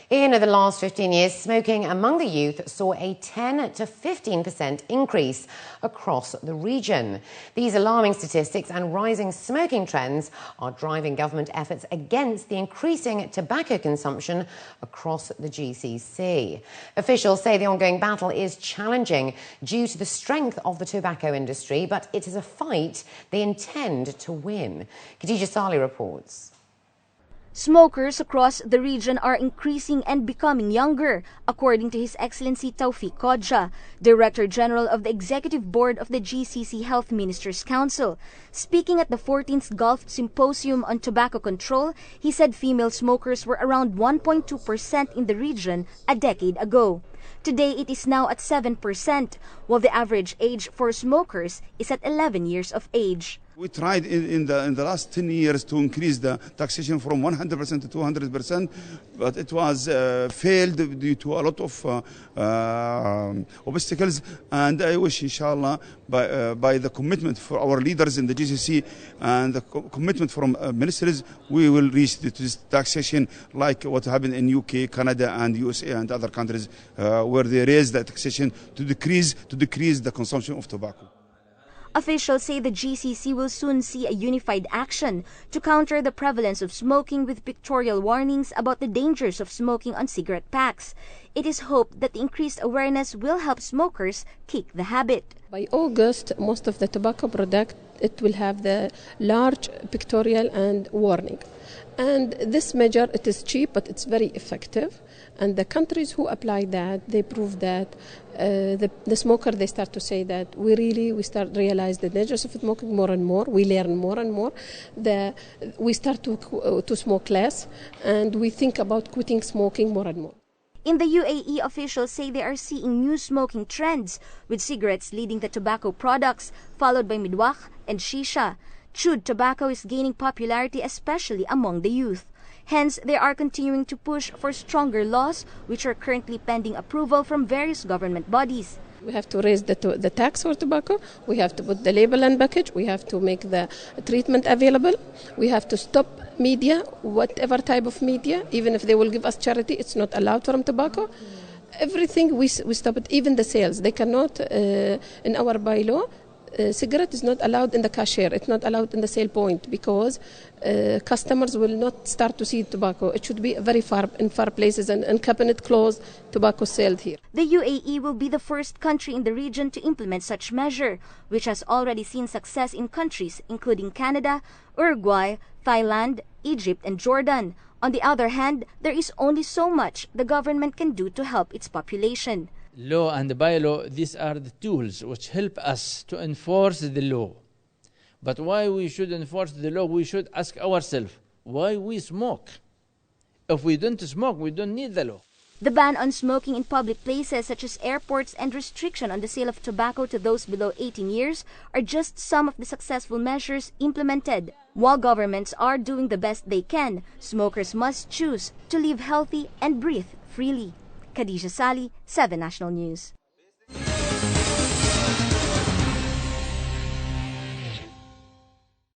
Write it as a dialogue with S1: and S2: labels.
S1: In the last 15 years, smoking among the youth saw a 10 to 15% increase across the region. These alarming statistics and rising smoking trends are driving government efforts against the increasing tobacco consumption across the GCC. Officials say the ongoing battle is challenging due to the strength of the tobacco industry, but it is a fight they intend to win. Khadija Salih reports.
S2: Smokers across the region are increasing and becoming younger, according to His Excellency Taufiq Kodja, Director General of the Executive Board of the GCC Health Ministers Council. Speaking at the 14th Gulf Symposium on Tobacco Control, he said female smokers were around 1.2% in the region a decade ago. Today, it is now at 7%, while the average age for smokers is at 11 years of age.
S3: We tried in the last 10 years to increase the taxation from 100% to 200%, but it was failed due to a lot of obstacles. And I wish, inshallah, by the commitment for our leaders in the GCC and the commitment from ministers, we will reach this taxation like what happened in UK, Canada, and USA and other countries where they raised the taxation to decrease the consumption of tobacco.
S2: Officials say the GCC will soon see a unified action to counter the prevalence of smoking with pictorial warnings about the dangers of smoking on cigarette packs. It is hoped that the increased awareness will help smokers kick the habit.
S4: By August, most of the tobacco product, it will have the large pictorial and warning. And this measure, it is cheap, but it's very effective. And the countries who apply that, they prove that the smoker, they start to say that we start realize the dangers of smoking more and more. We learn more and more. We start to smoke less, and we think about quitting smoking more and more.
S2: In the UAE, officials say they are seeing new smoking trends, with cigarettes leading the tobacco products, followed by midwak and shisha. Chewed tobacco is gaining popularity, especially among the youth. Hence, they are continuing to push for stronger laws, which are currently pending approval from various government bodies.
S4: We have to raise the tax for tobacco. We have to put the label and package. We have to make the treatment available. We have to stop media, whatever type of media, even if they will give us charity, it's not allowed from tobacco. Everything we stop it, even the sales. They cannot, in our bylaw, cigarette is not allowed in the cashier. It's not allowed in the sale point because customers will not start to see tobacco. It should be very far places and cabinet closed tobacco sold here.
S2: The UAE will be the first country in the region to implement such measure, which has already seen success in countries including Canada, Uruguay, Thailand, Egypt, and Jordan. On the other hand, there is only so much the government can do to help its population.
S5: Law and bylaw, these are the tools which help us to enforce the law. But why we should enforce the law, we should ask ourselves, why we smoke? If we don't smoke, we don't need the law.
S2: The ban on smoking in public places such as airports and restriction on the sale of tobacco to those below 18 years are just some of the successful measures implemented. While governments are doing the best they can, smokers must choose to live healthy and breathe freely. Khadija Salih, 7 National News.